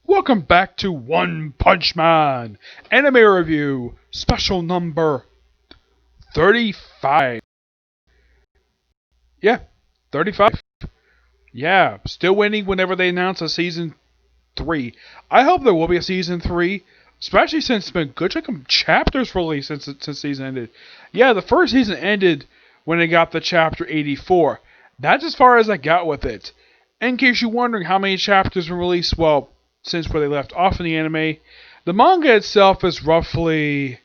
Welcome back to One Punch Man Anime Review, special number 35. Yeah, 35. Yeah, still waiting whenever they announce a season 3. I hope there will be a season 3, especially since it's been a good chunk of chapters released since season ended. Yeah, the first season ended when they got the chapter 84. That's as far as I got with it. In case you're wondering how many chapters were released, well, since where they left off in the anime, the manga itself is roughly,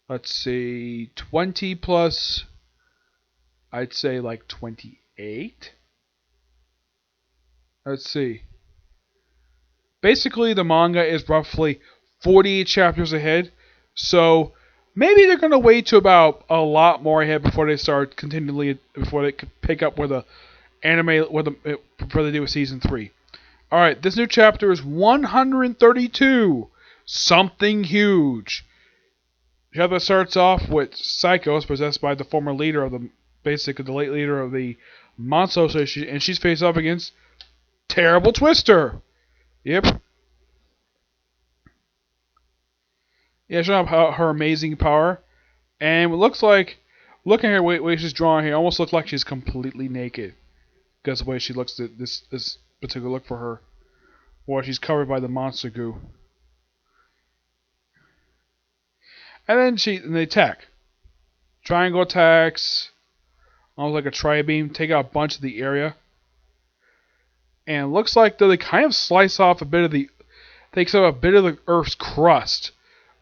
20 plus, I'd say like 28. Let's see. Basically, the manga is roughly 48 chapters ahead, so maybe they're going to wait to about a lot more ahead before they could pick up where the before they do a season 3. Alright, this new chapter is 132. Something huge. The chapter starts off with Psychos possessed by the former leader of the late leader of the Monster Association, and she's faced off against Terrible Twister. Yep. Yeah, showing up her amazing power. And it looks like, looking at her way she's drawn here, almost looks like she's completely naked. Because the way she looks, this particular look for her. Or she's covered by the monster goo. And then they attack. Triangle attacks. Almost like a tri-beam. Take out a bunch of the area. And it looks like though they kind of slice off takes out a bit of the Earth's crust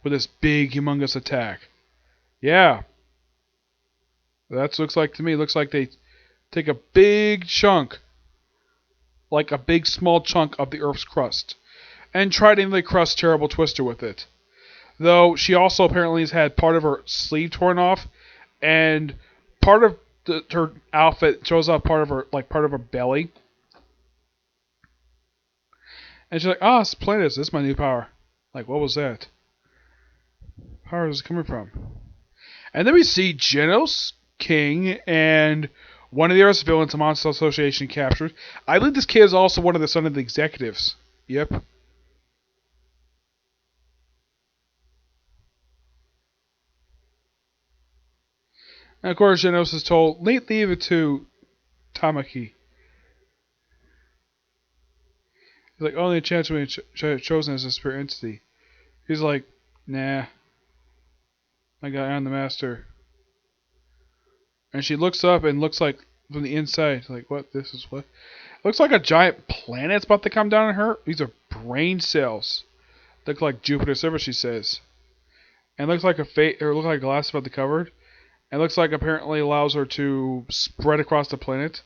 with this big, humongous attack. Yeah. That looks like to me. Looks like they take a big chunk. Like a big small chunk of the Earth's crust. And try to really crust Terrible Twister with it. Though she also apparently has had part of her sleeve torn off. And part of her outfit shows off part of her belly. And she's like, oh, Splinter, this is my new power. Like, what was that? Where is it coming from? And then we see Genos, King, and one of the other villains the Monster Association captured. I believe this kid is also one of the son of the executives. Yep. And of course, Genos is told, leave it to Tamaki. He's like, only a chance when chosen as a spirit entity. He's like, nah. I'm the master. And she looks up and looks like from the inside, like, what? This is what? It looks like a giant planet's about to come down on her. These are brain cells. Look like Jupiter surface, she says. And looks like looks like glass about the covered. And looks like apparently allows her to spread across the planet.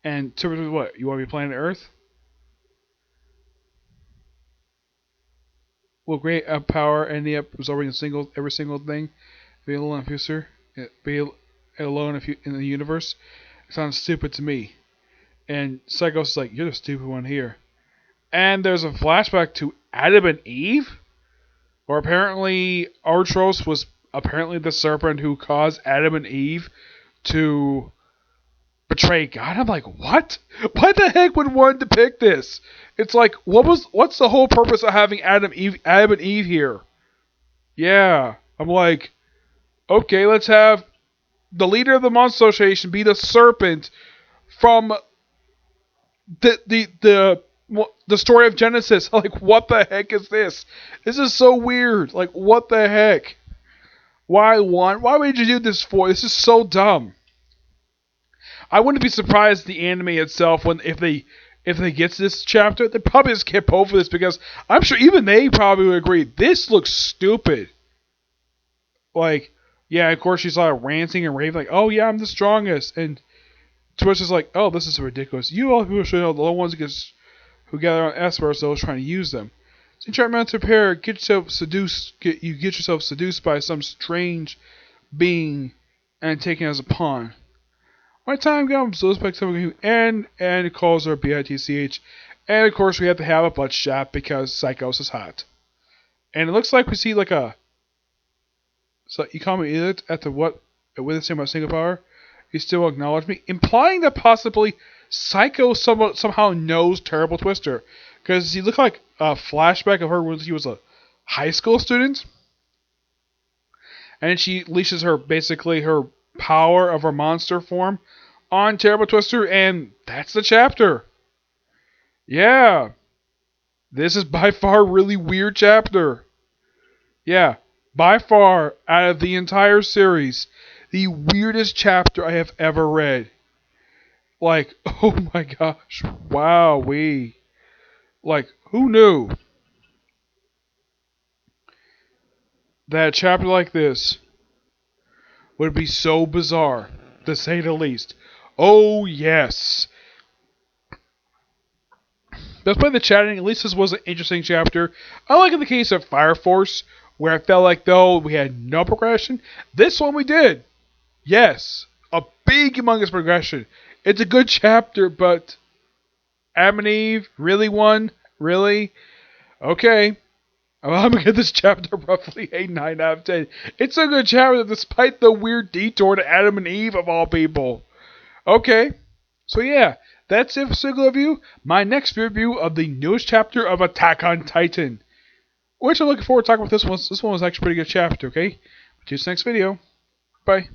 And typically what? You want to be planet Earth? Will great power end up absorbing every single thing? Be alone in the universe? It sounds stupid to me. And Psychos is like, you're the stupid one here. And there's a flashback to Adam and Eve? Where apparently Artros was apparently the serpent who caused Adam and Eve to betray God. I'm like, what? Why the heck would one depict this? It's like, what's the whole purpose of having Adam and Eve here? Yeah. I'm like, okay, let's have the leader of the Monster Association be the serpent from the story of Genesis. Like, what the heck is this? This is so weird. Like, what the heck? Why would you do this for? This is so dumb. I wouldn't be surprised the anime itself if they get to this chapter, they probably just skip over this because I'm sure even they probably would agree this looks stupid. Like, yeah, of course she's like ranting and raving like, oh yeah, I'm the strongest, and Twitch is like, oh, this is ridiculous. You all people should know the ones who gather on Esper, so trying to use them. So you try to prepare, get yourself seduced by some strange being and taken as a pawn. When time comes, those back to and it calls her BITCH. And of course we have to have a butt shot because Psychos is hot. And it looks like we see like a so you call me idiot at the what with the same single power. You still acknowledge me, implying that possibly Psycho somehow knows Terrible Twister because he looked like a flashback of her when he was a high school student, and she leashes her basically her power of her monster form on Terrible Twister, and that's the chapter. Yeah, this is by far a really weird chapter. Yeah, by far out of the entire series, the weirdest chapter I have ever read. Like, oh my gosh, wowee. Like, who knew that a chapter like this would be so bizarre, to say the least? Oh, yes. Despite the chatting, at least this was an interesting chapter. Unlike in the case of Fire Force, where I felt like though we had no progression, this one we did. Yes, a big humongous progression. It's a good chapter, but Adam and Eve really won? Really? Okay. Well, I'm gonna give this chapter roughly a 9 out of 10. It's a good chapter despite the weird detour to Adam and Eve of all people. Okay. So yeah, that's it for Single Review. My next review of the newest chapter of Attack on Titan. Which I'm looking forward to talking about this one. This one was actually a pretty good chapter, okay? See you next video. Bye.